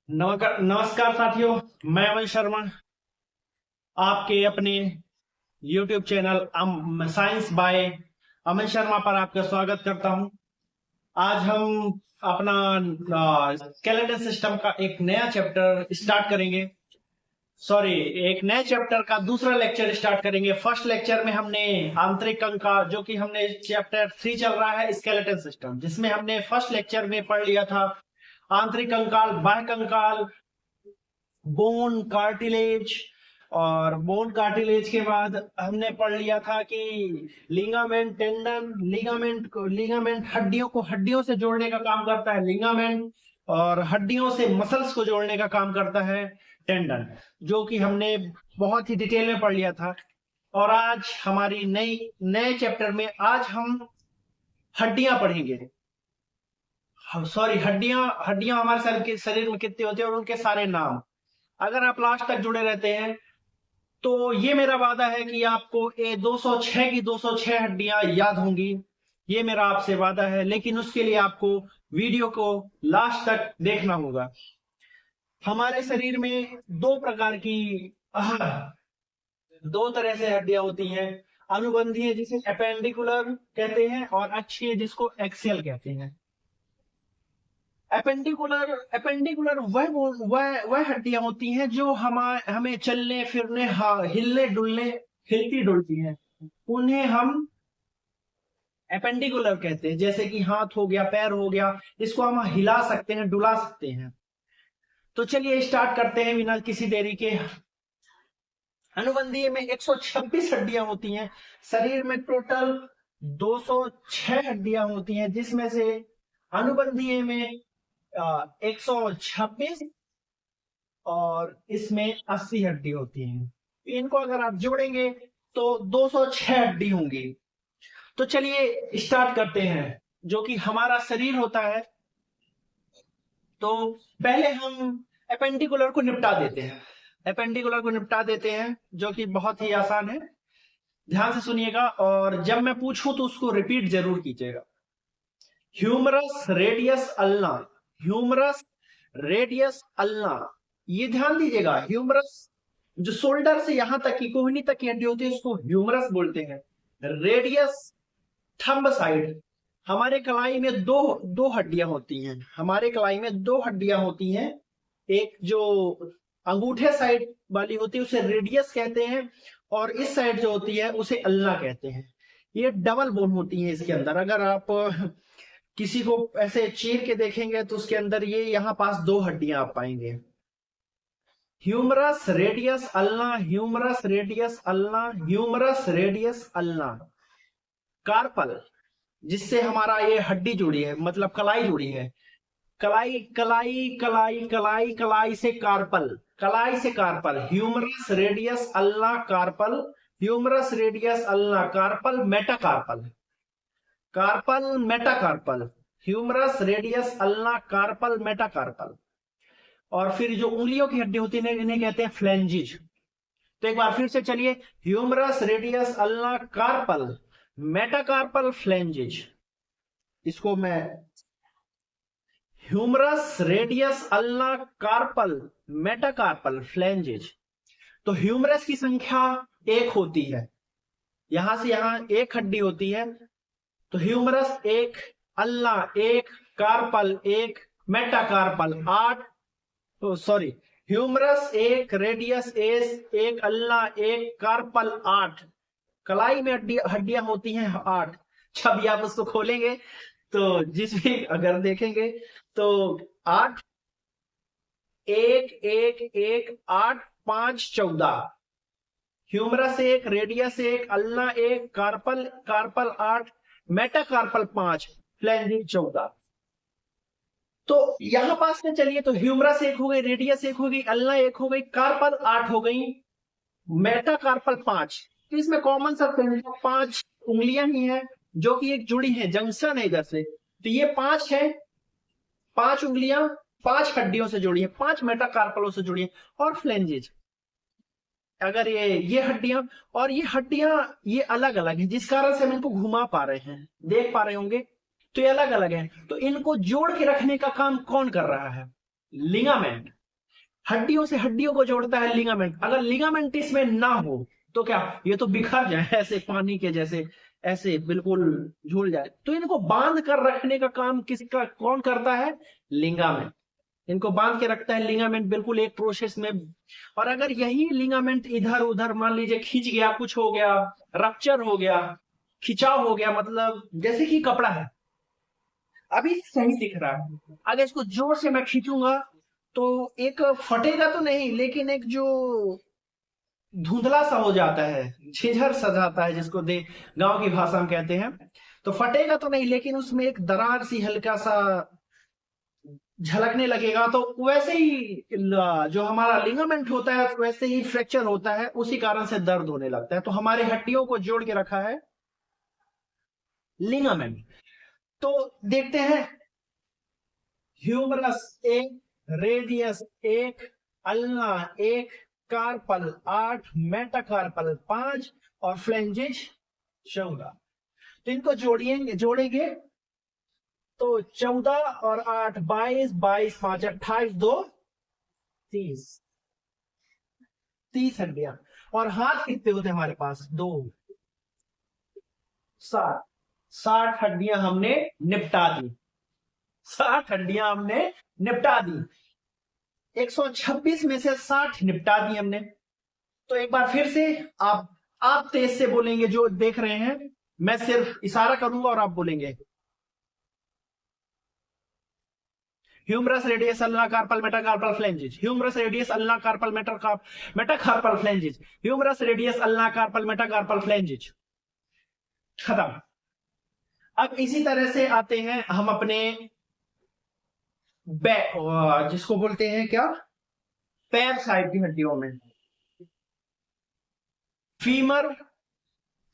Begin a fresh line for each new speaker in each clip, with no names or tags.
नमस्कार साथियों। मैं अमन शर्मा आपके अपने YouTube चैनल साइंस बाय अमन शर्मा पर आपका स्वागत करता हूं। आज हम अपना स्केलेटन सिस्टम का एक नया चैप्टर स्टार्ट करेंगे। सॉरी, एक नए चैप्टर का दूसरा लेक्चर स्टार्ट करेंगे। फर्स्ट लेक्चर में हमने आंतरिक कंकाल, जो कि हमने चैप्टर 3 चल रहा है स्केलेटन सिस्टम, जिसमें हमने फर्स्ट लेक्चर में पढ़ लिया था आंतरिक कंकाल, बाह्य कंकाल, बोन कार्टिलेज। और बोन कार्टिलेज के बाद हमने पढ़ लिया था कि लिगामेंट, टेंडन। लिगामेंट हड्डियों को हड्डियों से जोड़ने का काम करता है, लिगामेंट। और हड्डियों से मसल्स को जोड़ने का काम करता है, टेंडन, जो कि हमने बहुत ही डिटेल में पढ़ लिया था। और आज हमारी नए चैप्टर में आज हम हड्डियां पढ़ेंगे। सॉरी, हड्डियां हड्डियां हमारे शरीर में कितनी होती है और उनके सारे नाम। अगर आप लास्ट तक जुड़े रहते हैं तो ये मेरा वादा है कि आपको ये 206 की 206 हड्डियां याद होंगी। ये मेरा आपसे वादा है, लेकिन उसके लिए आपको वीडियो को लास्ट तक देखना होगा। हमारे शरीर में दो प्रकार की दो तरह से हड्डियां होती हैं। अनुबंधीय जिसे अपेंडिकुलर कहते हैं, और अक्षीय जिसको एक्सियल कहते हैं। एपेंडिकुलर एपेंडिकुलर वह हड्डियां होती हैं जो हमें चलने फिरने, हिलने डुलने, हिलती डुलती हैं। उन्हें हम एपेंडिकुलर कहते हैं। जैसे कि हाथ हो गया, पैर हो गया, इसको हम हिला सकते हैं, डुला सकते हैं। तो चलिए स्टार्ट करते हैं बिना किसी देरी के। अनुबंधीय में 126 हड्डियां होती हैं। शरीर में टोटल 206 हड्डियां होती हैं, जिसमें से अनुबंधीय में 126 और इसमें 80 हड्डी होती हैं। इनको अगर आप जोड़ेंगे तो 206 हड्डी होंगी। तो चलिए स्टार्ट करते हैं। जो कि हमारा शरीर होता है, तो पहले हम एपेंडिकुलर को निपटा देते हैं। एपेंडिकुलर को निपटा देते हैं, जो कि बहुत ही आसान है। ध्यान से सुनिएगा, और जब मैं पूछूं तो उसको रिपीट जरूर कीजिएगा। Humerus radius ulna, humerus radius ulna, ये ध्यान दीजिएगा। ह्यूमरस जो शोल्डर से यहां तक की कोहनी तक की हड्डी होती है, उसको ह्यूमरस बोलते हैं। रेडियस थंब साइड, हमारे कलाई में दो दो हड्डियां होती हैं। हमारे कलाई में दो हड्डियां होती हैं। एक जो अंगूठे साइड वाली होती है उसे रेडियस कहते हैं, और इस साइड जो होती है उसे अल्ना कहते हैं। ये डबल बोन होती है इसके अंदर। अगर आप किसी को ऐसे चीर के देखेंगे तो उसके अंदर ये यहाँ पास दो हड्डियां आप पाएंगे। Humerus radius ulna, humerus radius ulna, humerus radius ulna. Carpal, जिससे हमारा ये हड्डी जुड़ी है, मतलब कलाई जुड़ी है। कलाई कलाई कलाई कलाई कलाई से कार्पल, कलाई से carpal. Humerus radius ulna carpal, humerus radius ulna carpal, metacarpal. Carpal metacarpal, humerus radius ulna carpal metacarpal. और फिर जो उंगलियों की हड्डी होती है इन्हें कहते हैं फ्लेंजिज। तो एक बार फिर से चलिए, humerus radius ulna carpal metacarpal phalanges. इसको मैं humerus radius ulna carpal metacarpal phalanges. तो ह्यूमरस की संख्या एक होती है, यहां से यहां एक हड्डी होती है। तो ह्यूमरस एक, अल्ला एक, कार्पल एक, मेटाकार्पल 8। सॉरी, ह्यूमरस एक, रेडियस एक, अल्ला एक, कार्पल 8। कलाई में हड्डियां होती हैं 8। जब आप उसको खोलेंगे तो जिस भी अगर देखेंगे तो 8, एक एक एक 8, 5, 14। ह्यूमरस एक, रेडियस एक, अल्ला एक, कार्पल कार्पल 8, मेटाकार्पल 5, फ्लेंजिज 14। तो यहां पास में चलिए, तो ह्यूमरस एक हो गई, रेडियस एक हो गई, अल्ला एक हो गई, कार्पल 8 हो गई, मेटाकार्पल 5। तो इसमें कॉमन सा 5 उंगलियां ही हैं जो कि एक जुड़ी हैं, जंक्शन है इधर से। तो ये 5 है, 5 उंगलियां 5 हड्डियों से जुड़ी है, 5 मेटाकार्पलों से जुड़ी है। और फ्लेंजिज, अगर ये हड्डियां, और ये हड्डियां ये अलग अलग है, जिस कारण से हम इनको घुमा पा रहे हैं, देख पा रहे होंगे। तो ये अलग अलग है, तो इनको जोड़ के रखने का काम कौन कर रहा है? लिगामेंट, हड्डियों से हड्डियों को जोड़ता है लिगामेंट। अगर लिगामेंट इसमें ना हो तो क्या, ये तो बिखर जाए ऐसे पानी के जैसे, ऐसे बिल्कुल झूल जाए। तो इनको बांध कर रखने का काम किसका, कौन करता है, लिगामेंट। इनको बांध के रखता है लिगामेंट, बिल्कुल एक प्रोसेस में। और अगर यही लिगामेंट इधर उधर मान लीजिए खींच गया, कुछ हो गया, रप्चर हो गया, खिंचाव हो गया, मतलब जैसे कि कपड़ा है, अभी सही दिख रहा है, अगर इसको जोर से मैं खींचूंगा तो एक फटेगा तो नहीं, लेकिन एक जो धुंधला सा हो जाता है, झिझर सा जाता है, जिसको दे गांव की भाषा में कहते हैं। तो फटेगा तो नहीं, लेकिन उसमें एक दरार सी हल्का सा झलकने लगेगा। तो वैसे ही जो हमारा लिगामेंट होता है वैसे ही फ्रैक्चर होता है, उसी कारण से दर्द होने लगता है। तो हमारे हड्डियों को जोड़ के रखा है लिगामेंट। तो देखते हैं, ह्यूमरस एक, रेडियस एक, अल्ना एक, कार्पल 8, मेटाकार्पल 5 और फ्लेंजिज 14। तो इनको जोड़ेंगे जोड़ेंगे तो 14 और 8 22, 22 5 28, 2 30, 30 हड्डियां। और हाथ कितने होते हैं हमारे पास, 2, 60, 60 हड्डियां हमने निपटा दी, 60 हड्डियां हमने निपटा दी। 126 में से 60 निपटा दी हमने। तो एक बार फिर से आप तेज से बोलेंगे, जो देख रहे हैं, मैं सिर्फ इशारा करूंगा और आप बोलेंगे। Humerus radius ulna carpal metacarpal phalanges, humerus radius ulna carpal metacarpal phalanges, humerus radius ulna carpal metacarpal phalanges. खत्म। अब इसी तरह से आते हैं हम अपने जिसको बोलते हैं क्या, पैर साइड की हड्डियों में। फीमर,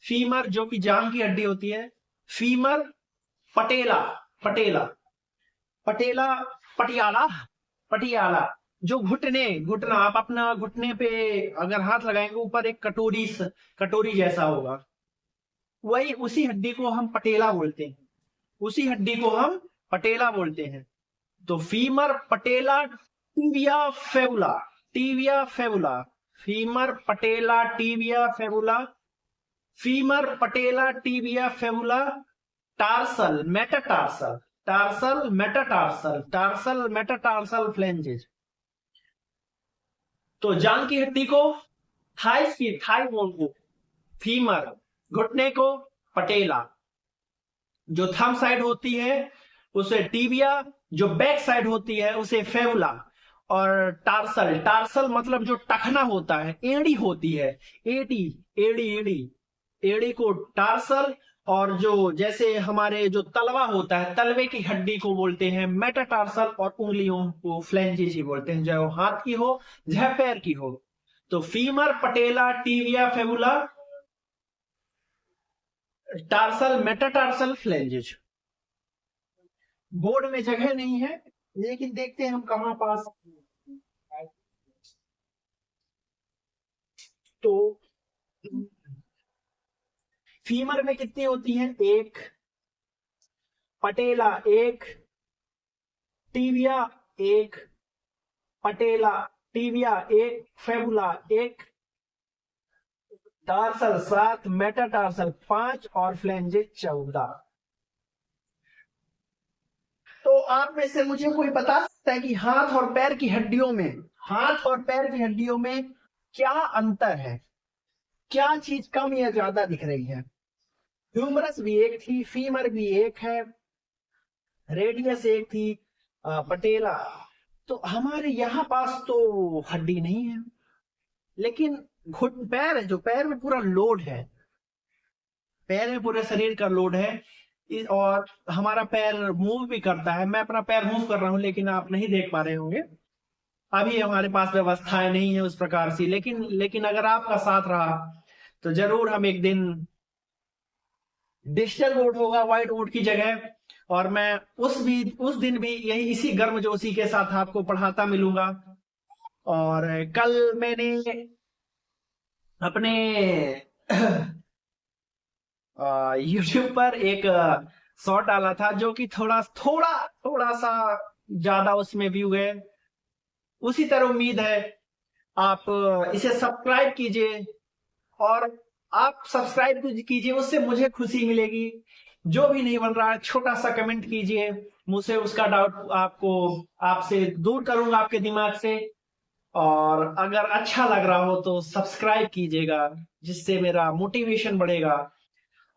फीमर जो कि जांग की हड्डी होती है, फीमर, पटेला, पटेला, पटेला, पटियाला, पटियाला, जो घुटने, घुटना, आप अपना घुटने पे अगर हाथ लगाएंगे ऊपर एक कटोरी, कटोरी जैसा होगा, वही उसी हड्डी को हम पटेला बोलते हैं, उसी हड्डी को हम पटेला बोलते हैं। तो femur, patella, tibia fibula, tibia fibula, femur, patella, tibia fibula, femur, patella, tibia fibula, tarsal, metatarsal, tarsal, metatarsal, tarsal, metatarsal phalanges. तो जांग की हड्डी को, थाइस की, थाई बोन को फीमर, घुटने को पटेला, जो थंब साइड होती है उसे टीबिया, जो बैक साइड होती है उसे फेबुला, और टार्सल, टार्सल मतलब जो टखना होता है, एड़ी होती है, एड़ी, एड़ी, एड़ी, एड़ी को टार्सल। और जो जैसे हमारे जो तलवा होता है, तलवे की हड्डी को बोलते हैं मेटाटार्सल, और उंगलियों को फ्लेंजिस ही बोलते हैं, चाहे वो हाथ की हो चाहे पैर की हो। तो femur, patella, tibia fabula, tarsal, metatarsal, फ्लेंजिस। Board में जगह नहीं है, लेकिन देखते हैं हम कहां पास। तो फीमर में कितनी होती हैं, एक, पटेला एक, टीविया एक, पटेला, टीविया एक, फेबुला एक, टार्सल 7, मेटाटार्सल 5 और फ्लेंजिस 14। तो आप में से मुझे कोई बता सकता है कि हाथ और पैर की हड्डियों में, हाथ और पैर की हड्डियों में क्या अंतर है, क्या चीज कम या ज्यादा दिख रही है। ह्यूमरस भी एक थी, फीमर भी एक है, रेडियस एक थी, पटेला। तो हमारे यहां पास तो हड्डी नहीं है, लेकिन पैर है, जो पैर में पूरा लोड है, पैर में पूरे शरीर का लोड है। और हमारा पैर मूव भी करता है, मैं अपना पैर मूव कर रहा हूं, लेकिन आप नहीं देख पा रहे होंगे, अभी हमारे पास व्यवस्थाएं नहीं है उस प्रकार से। लेकिन अगर आपका साथ रहा तो जरूर हम एक दिन, डिजिटल बोर्ड होगा व्हाइट बोर्ड की जगह, और मैं उस दिन भी यही इसी गर्मजोशी के साथ आपको पढ़ाता मिलूंगा। और कल मैंने अपने यूट्यूब पर एक शॉर्ट डाला था, जो कि थोड़ा थोड़ा थोड़ा सा ज्यादा उसमें व्यू है, उसी तरह उम्मीद है आप इसे सब्सक्राइब कीजिए, और आप सब्सक्राइब कीजिए, उससे मुझे खुशी मिलेगी। जो भी नहीं बन रहा है छोटा सा कमेंट कीजिए, मुझसे उसका डाउट आपसे दूर करूंगा आपके दिमाग से। और अगर अच्छा लग रहा हो तो सब्सक्राइब कीजिएगा, जिससे मेरा मोटिवेशन बढ़ेगा।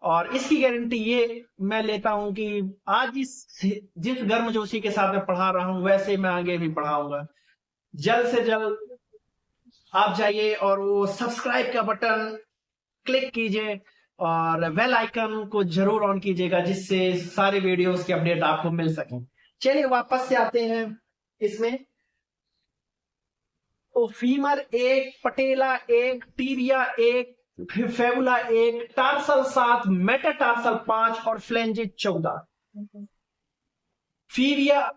और इसकी गारंटी ये मैं लेता हूं कि आज जिस गर्मजोशी के साथ मैं पढ़ा रहा हूं, वैसे मैं आगे भी पढ़ाऊंगा। जल्द से जल्द आप जाइए और वो सब्सक्राइब का बटन क्लिक कीजिए, और बेल आइकन को जरूर ऑन कीजिएगा, जिससे सारे वीडियोस के अपडेट आपको मिल सके। चलिए वापस से आते हैं इसमें। तो फीमर एक, पटेला एक, टीबिया एक, फेबुला एक, टार्सल 7, मेटाटार्सल 5 और phalanges 14। Femur,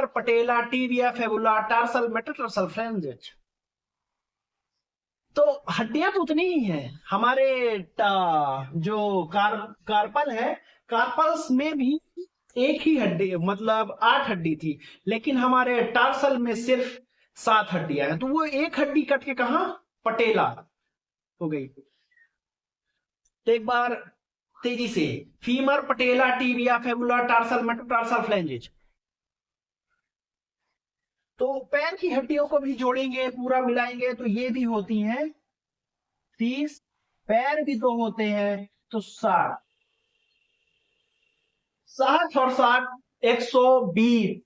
patella, tibia, fibula, tarsal, metatarsal, phalanges. तो हड्डियां तो उतनी ही हैं हमारे। जो कार्पल है, कार्पल्स में भी एक ही हड्डी, मतलब 8 हड्डी थी, लेकिन हमारे टार्सल में सिर्फ 7 हड्डियां हैं। तो वो एक हड्डी कट के कहा पटेला हो गई। तो एक बार तेजी से, femur, patella, tibia, fibula, tarsal, metatarsal, phalanges. तो पैर की हड्डियों को भी जोड़ेंगे, पूरा मिलाएंगे, तो ये भी होती हैं 30। पैर भी तो होते हैं तो 60। 60 और 60 120।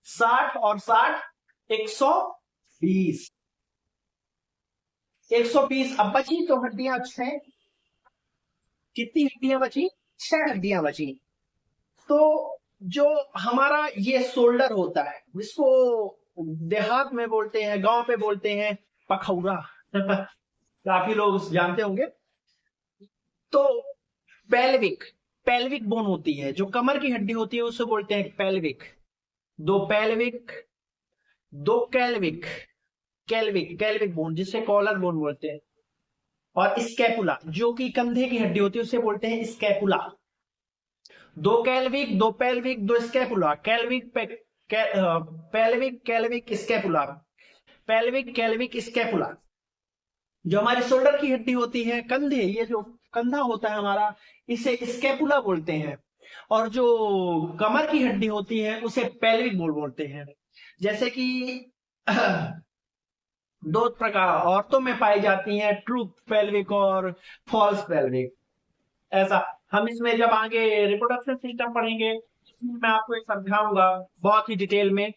60 और 60 120। 120। अब बची तो हड्डियां 6। कितनी हड्डियां बची? 6 हड्डियां बची। तो जो हमारा ये शोल्डर होता है, जिसको देहात में बोलते हैं, गांव पे बोलते हैं पखौरा। काफी लोग जानते होंगे। तो पेल्विक, पेल्विक बोन होती है, जो कमर की हड्डी होती है, उसे बोलते हैं पेल्विक। दो पेल्विक, दो कैल्विक, कैल्विक कैल्विक बोन, जिसे कॉलर बोन बोलते हैं। और स्कैपुला, जो कि कंधे की हड्डी होती है, उसे बोलते हैं स्कैपुला। दो कैल्विक, दो पेल्विक, दो scapula, pelvic clavicle scapula, pelvic clavicle scapula. जो हमारे शोल्डर की हड्डी होती है, कंधे, ये जो कंधा होता है हमारा, इसे स्कैपुला बोलते हैं। और जो कमर की हड्डी होती है, उसे पेल्विक बोन बोलते हैं। जैसे कि दो प्रकार औरतों में पाई जाती हैं, ट्रू पेल्विक और फॉल्स पेल्विक। ऐसा हम इसमें जब आगे रिप्रोडक्शन सिस्टम पढ़ेंगे, मैं आपको एक समझाऊंगा बहुत ही डिटेल में।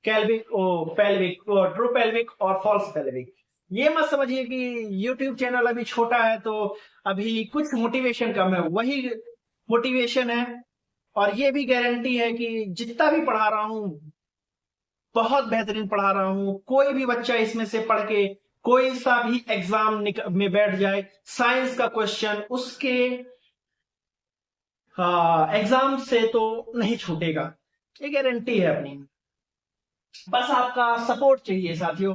कैल्विक और पेल्विक, और ट्रू पेल्विक और फॉल्स पेल्विक। ये मत समझिए कि यूट्यूब चैनल अभी छोटा है तो अभी कुछ मोटिवेशन कम है, वही मोटिवेशन है। और ये भी गारंटी है कि जितना भी पढ़ा रहा हूं, बहुत बेहतरीन पढ़ा रहा हूं। कोई भी बच्चा इसमें से पढ़ के कोई सा भी एग्जाम में बैठ जाए, साइंस का क्वेश्चन उसके एग्जाम से तो नहीं छूटेगा, ये गारंटी है अपनी। बस आपका सपोर्ट चाहिए साथियों।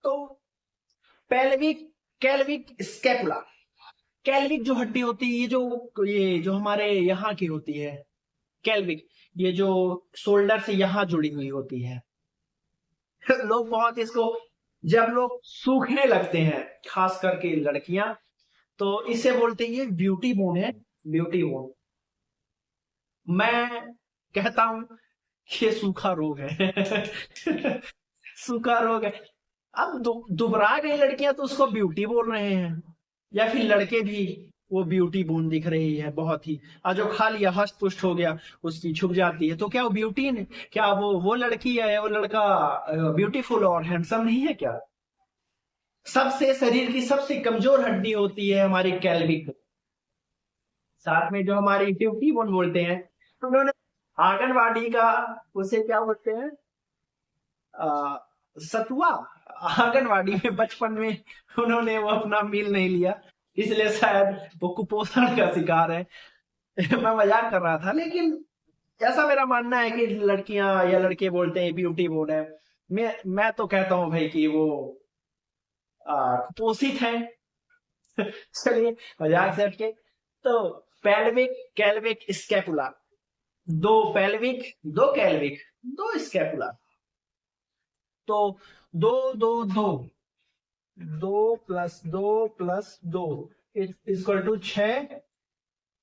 तो पेल्विक, कैल्विक, स्कैपुला। कैल्विक जो हड्डी होती है, ये जो हमारे यहाँ की होती है, कैल्विक, ये जो शोल्डर से यहां जुड़ी हुई होती है। लोग बहुत इसको, जब लोग सूखने लगते हैं, खास करके लड़कियां, तो इसे बोलते हैं ये ब्यूटी बोन है, ब्यूटी बोन। मैं कहता हूं ये सूखा रोग है। सूखा रोग है। अब दुबरा गई लड़कियां तो उसको ब्यूटी बोल रहे हैं, या फिर लड़के भी, वो ब्यूटी बोन दिख रही है बहुत ही। और जो खा लिया, हष्ट पुष्ट हो गया, उसकी छुप जाती है, तो क्या वो ब्यूटी ने, क्या वो लड़की है, वो लड़का ब्यूटीफुल और हैंडसम नहीं है क्या? सबसे शरीर की सबसे कमजोर हड्डी होती है हमारी कैल्विक। साथ में जो हमारी ब्यूटी बोन बोलते हैं, तो उन्होंने आंगनवाड़ी का, उसे क्या बोलते हैं, सतुआ। आंगनवाड़ी में बचपन में उन्होंने वो अपना मील नहीं लिया, इसलिए शायद वो कुपोषण का शिकार है। मैं मजाक कर रहा था, लेकिन ऐसा मेरा मानना है कि लड़कियां या लड़के बोलते हैं ब्यूटी बोन है। मैं तो कहता हूं भाई कि वो कुपोषित है। चलिए मजाक से हटके। तो पेल्विक, कैल्विक, स्कैपुला, दो पेल्विक, दो कैल्विक, दो स्कैपुला। तो दो दो दो, दो प्लस दो प्लस दो इक्वल टू 6,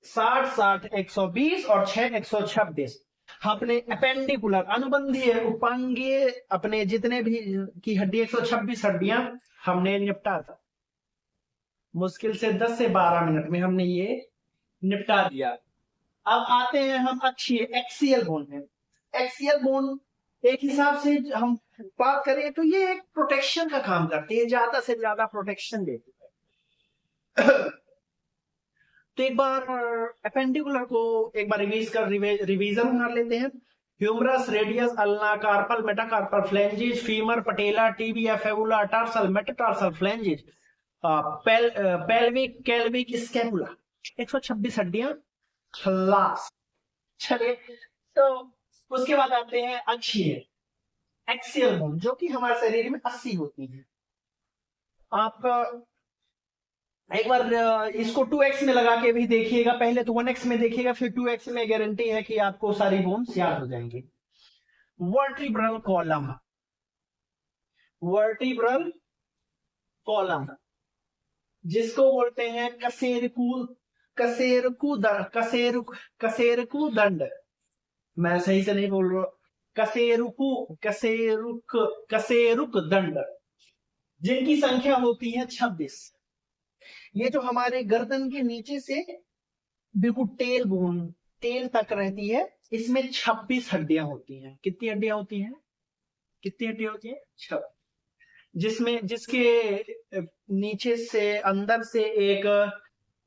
60 60 120 और 6 126। अपने अपेंडिकुलर अनुबंधीय उपांगीय अपने जितने भी की हड्डी 126 हड्डियां हमने निपटा था। मुश्किल से 10 से 12 मिनट में हमने ये निपटा दिया। अब आते हैं हम अक्षीय एक्सियल बोन में। एक्सियल बोन एक हिसाब से हम बात करें तो ये एक प्रोटेक्शन का काम करती है, ज्यादा से ज्यादा प्रोटेक्शन देती है। तो एक बार अपेंडिकुलर को एक बार रिवीजन कर लेते हैं। Humerus, radius, ulna, carpal, metacarpal, phalanges, femur, patella, tibia, fibula, tarsal, metatarsal, phalanges, pelvic, clavicle, scapula, 126 हड्डियां खलास। चलिए, तो उसके बाद आते हैं अक्षीय एक्सियल बोन, जो कि हमारे शरीर में 80 होती है। आप एक बार इसको 2x में लगा के भी देखिएगा, पहले तो 1x में देखिएगा, फिर 2x में, गारंटी है कि आपको सारी बोन्स याद हो जाएंगी। वर्टिब्रल कॉलम, वर्टिब्रल कॉलम जिसको बोलते हैं कशेरुकी, कशेरुकी दंड। मैं सही से नहीं बोल रहा, कशेरुक दंड, जिनकी संख्या होती है 26। ये जो हमारे गर्दन के नीचे से बिल्कुल टेल बोन, टेल तक रहती है, इसमें 26 हड्डियां होती हैं। कितनी हड्डियां होती हैं? कितनी हड्डियां होती हैं? 26। जिसमें जिसके नीचे से अंदर से एक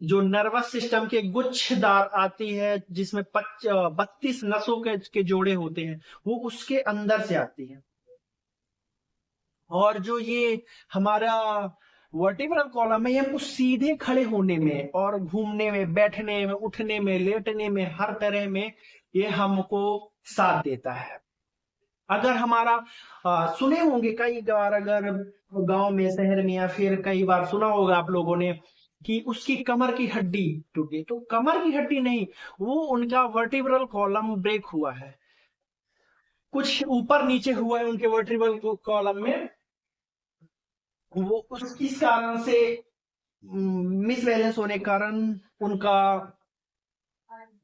जो नर्वस सिस्टम के गुच्छदार आती है, जिसमें 32 नसों के जोड़े होते हैं, वो उसके अंदर से आती है। और जो ये हमारा वर्टिब्रल कॉलम है, ये हमको सीधे खड़े होने में और घूमने में, बैठने में, उठने में, लेटने में, हर तरह में ये हमको साथ देता है। अगर हमारा सुने होंगे कई बार, अगर गांव में, शहर में, या फिर कई बार सुना होगा आप लोगों ने कि उसकी कमर की हड्डी टूटी, तो कमर की हड्डी नहीं, वो उनका वर्टिब्रल कॉलम ब्रेक हुआ है, कुछ ऊपर नीचे हुआ है उनके वर्टिब्रल कॉलम में। वो इस कारण से मिसबैलेंस होने के कारण उनका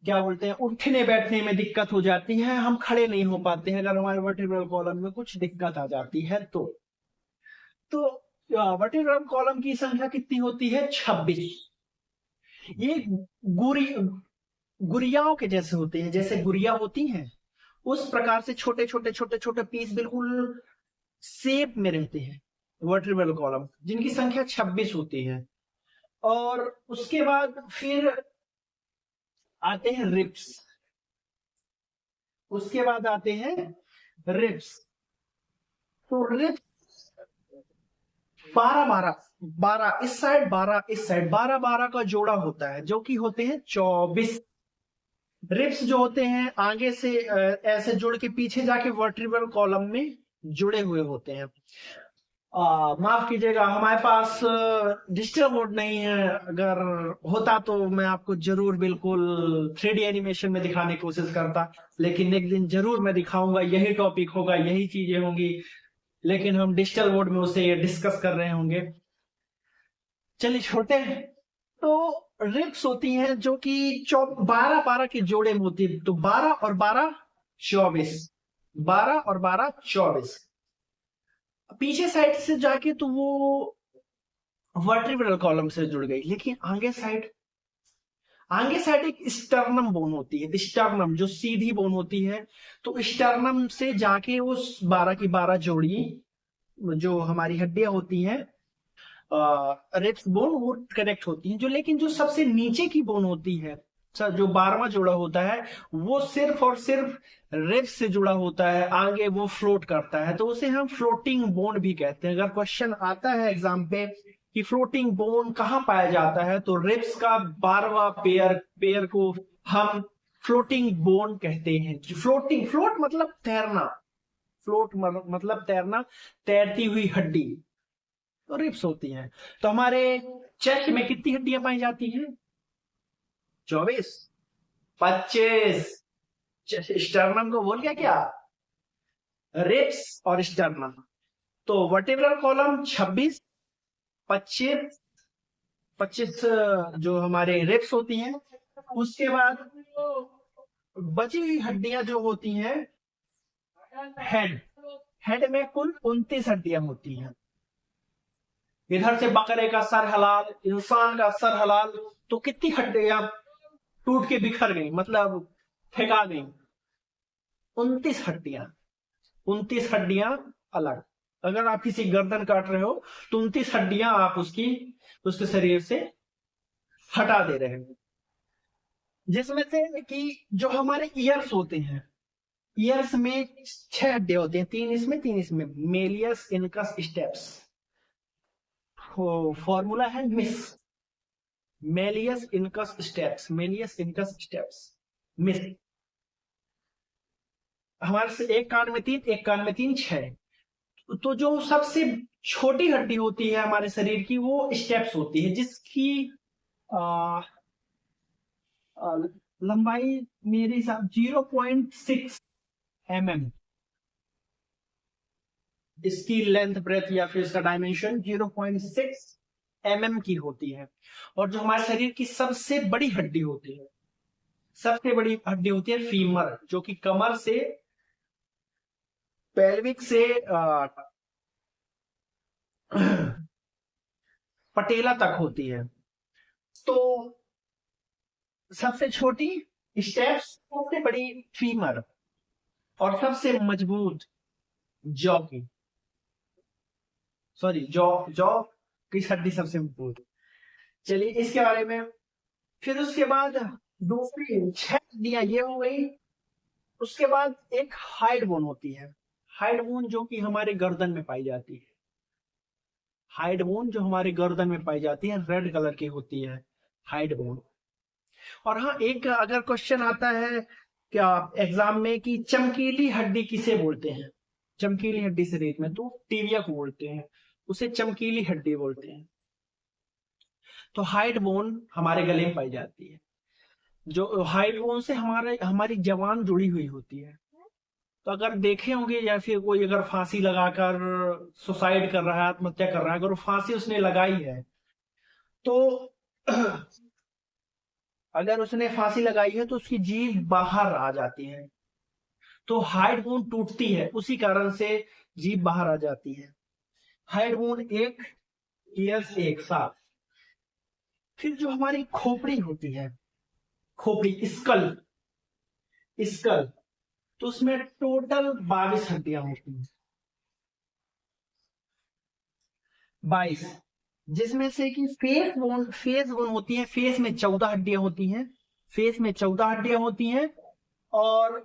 क्या बोलते हैं, उठने बैठने में दिक्कत हो जाती है, हम खड़े नहीं हो पाते हैं अगर हमारे वर्टिब्रल कॉलम में कुछ दिक्कत आ जाती है तो वर्टिब्रल कॉलम की संख्या कितनी होती है? 26। ये गुरी गुड़ियाओं के जैसे होते हैं, जैसे गुड़िया होती हैं उस प्रकार से छोटे छोटे छोटे छोटे पीस बिल्कुल शेप में रहते हैं वर्टिब्रल कॉलम, जिनकी संख्या 26 होती है। और उसके बाद फिर आते हैं रिब्स, उसके बाद आते हैं रिब्स। तो रिब्स 12 इस साइड, 12 इस साइड, 12 का जोड़ा होता है, जो कि होते हैं 24 रिब्स। जो होते हैं आगे से ऐसे जुड़ के पीछे जाके वर्टिब्रल कॉलम में जुड़े हुए होते हैं। माफ कीजिएगा, हमारे पास डिजिटल बोर्ड नहीं है, अगर होता तो मैं आपको जरूर बिल्कुल 3D एनिमेशन में दिखाने की कोशिश करता, लेकिन एक दिन जरूर मैं दिखाऊंगा, यही टॉपिक होगा, यही चीजें होंगी, लेकिन हम डिजिटल बोर्ड में उसे डिस्कस कर रहे होंगे। चलिए छोड़ते हैं। तो रिब्स होती हैं जो कि 12 के जोड़े में होती है, तो 12 और 12 24, 12 और 12 24। पीछे साइड से जाके तो वो वर्टिब्रल कॉलम से जुड़ गई, लेकिन आगे साइड एक स्टर्नम बोन होती है, स्टर्नम जो सीधी बोन होती है, तो स्टर्नम से जाके उस 12 की 12 जोड़ी जो हमारी हड्डियां होती हैं रिब्स बोन, वो कनेक्ट होती हैं। जो लेकिन जो सबसे नीचे की बोन होती है, जो 12वां जोड़ा होता है, वो सिर्फ और सिर्फ रिब्स से जुड़ा होता है, आगे वो फ्लोट करता है, तो उसे हम फ्लोटिंग बोन भी कहते हैं। अगर क्वेश्चन आता है एग्जाम पे कि फ्लोटिंग बोन कहाँ पाया जाता है, तो रिब्स का 12वां पेयर को हम फ्लोटिंग बोन कहते हैं। फ्लोट मतलब तैरना, फ्लोट मतलब तैरना, तैरती हुई हड्डी, तो रिब्स होती हैं। तो हमारे चेस्ट में कितनी हड्डियां पाई जाती हैं? 24, 25, स्टर्नम को बोल गया क्या, रिब्स और स्टर्नम। तो वर्टिब्रल कॉलम 26, 25 जो हमारे रिब्स होती हैं। उसके बाद बची हुई हड्डियां जो होती हैं हेड, हेड में कुल 29 हड्डियां होती हैं। इधर से बकरे का सर हलाल, इंसान का सर हलाल, तो कितनी हड्डियां टूट के बिखर गई, मतलब फेंका गई, 29 हड्डियां, 29 हड्डियां अलग। अगर आप किसी गर्दन काट रहे हो तो 29 हड्डियां आप उसके शरीर से हटा दे रहे हो। जिसमें से कि जो हमारे ईयर्स होते हैं, ईयर्स में 6 हड्डियां होती हैं, 3 इसमें 3 इसमें, मेलियस इनकस स्टेप्स, फॉर्मूला है miss, malleus incus steps, malleus incus steps miss. हमारे से एक कान में 3, एक कान में 3, 6। तो जो सबसे छोटी हड्डी होती है हमारे शरीर की वो स्टेप्स होती है, जिसकी आ, आ, लंबाई मेरे हिसाब 0.6 mm, इसकी लेंथ ब्रेथ या फिर इसका डायमेंशन 0.6 mm की होती है। और जो हमारे शरीर की सबसे बड़ी हड्डी होती है, सबसे बड़ी हड्डी होती है फीमर, जो कि कमर से पेल्विक से पटेला तक होती है। तो सबसे छोटी स्टेप्स, सबसे बड़ी फीमर, और सबसे मजबूत जॉ की, सॉरी जॉ, जॉ की हड्डी सबसे मजबूत। चलिए इसके बारे में। फिर उसके बाद दूसरी 6 हड्डियां ये हो गई। उसके बाद एक हाइड बोन होती है, हाइड बोन जो कि हमारे गर्दन में पाई जाती है, हाइड बोन जो हमारे गर्दन में पाई जाती है, रेड कलर की होती है हाइड बोन। और हाँ, एक अगर क्वेश्चन आता है क्या एग्जाम में कि चमकीली हड्डी किसे बोलते हैं, चमकीली हड्डी शरीर में, तो टीबिया को बोलते हैं, उसे चमकीली हड्डी बोलते हैं। तो हाइड बोन हमारे गले में पाई जाती है। जो हाइड बोन से हमारी जबान जुड़ी हुई होती है। तो अगर देखे होंगे, या फिर कोई अगर फांसी लगाकर सुसाइड कर रहा है, आत्महत्या कर रहा है, अगर वो फांसी उसने लगाई है, तो अगर उसने फांसी लगाई है तो उसकी जीभ बाहर आ जाती है, तो हाइड बोन टूटती है, उसी कारण से जीभ बाहर आ जाती है। हाइड बोन एक, ईयर्स एक साथ। फिर जो हमारी खोपड़ी होती है, खोपड़ी, स्कल, स्कल, तो उसमें टोटल 22 हड्डियां होती हैं, 22। जिसमें से कि फेस बोन होती है, फेस में 14 हड्डियां होती हैं, फेस में 14 हड्डियां होती हैं। और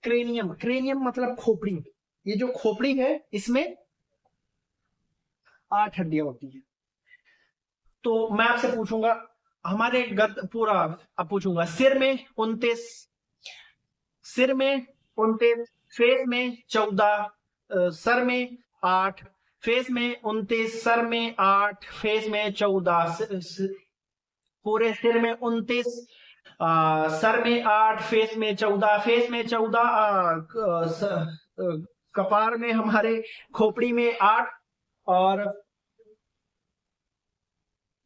क्रेनियम, क्रेनियम मतलब खोपड़ी, ये जो खोपड़ी है इसमें 8 हड्डियां होती हैं। तो मैं आपसे पूछूंगा हमारे पूरा, अब पूछूंगा सिर में 29, सिर में 29, फेस में 14, सर में 8, फेस में 29, सर में 8, फेस में 14, पूरे सिर में 29, सर में 8, फेस में 14, फेस में 14, कपार में हमारे खोपड़ी में 8, और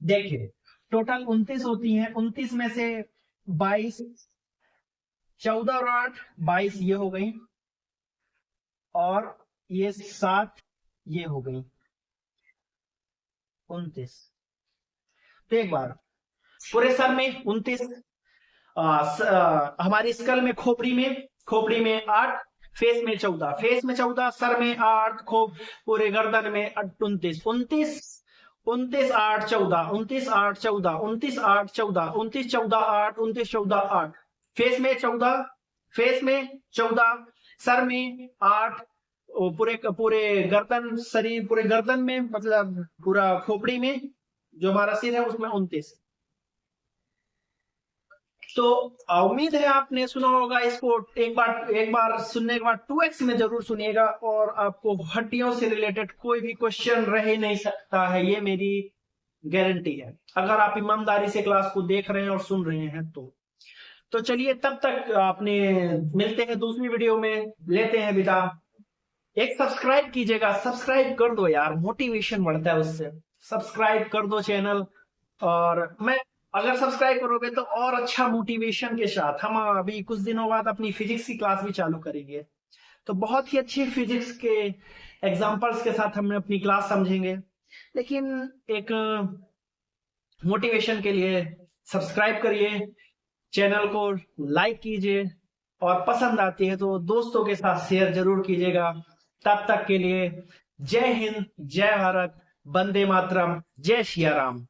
देखिए टोटल 29 होती हैं। 29 में से 22, 14 और 8, 22 ये हो गई, और ये 7 ये हो गई, 29। तो एक बार पूरे सर में 29, हमारी स्कल में, खोपड़ी में 8, फेस में 14, फेस में 14, सर में 8, पूरे गर्दन में 29, 29, 29, 8, 14, 29, 8, 14, 29, 8, 14, 29, 14, 8, 29, 14, 8, फेस में 14, फेस में 14, सर में 8, पूरे पूरे गर्दन, शरीर पूरे गर्दन में, मतलब पूरा खोपड़ी में जो हमारा सिर है उसमें 29। तो उम्मीद है आपने सुना होगा इसको, एक बार सुनने के बाद 2x में जरूर सुनिएगा, और आपको हड्डियों से रिलेटेड कोई भी क्वेश्चन रह ही नहीं सकता है, ये मेरी गारंटी है, अगर आप ईमानदारी से क्लास को देख रहे हैं और सुन रहे हैं तो। तो चलिए तब तक आपने मिलते हैं दूसरी वीडियो में, लेते हैं विदा। एक सब्सक्राइब कीजिएगा, सब्सक्राइब कर दो यार, मोटिवेशन बढ़ता है उससे। सब्सक्राइब कर दो चैनल। और मैं अगर सब्सक्राइब करोगे तो और अच्छा मोटिवेशन के साथ हम अभी कुछ दिनों बाद अपनी फिजिक्स की क्लास भी चालू करेंगे। तो बहुत ही अच्छी फिजिक्स के एग्जांपल्स के साथ हम अपनी क्लास समझेंगे। लेकिन एक मोटिवेशन के लिए सब्सक्राइब करिए, चैनल को लाइक कीजिए, और पसंद आती है तो दोस्तों के साथ शेयर जरूर कीजिएगा। तब तक के लिए जय हिंद, जय भारत, वंदे मातरम, जय सिया राम।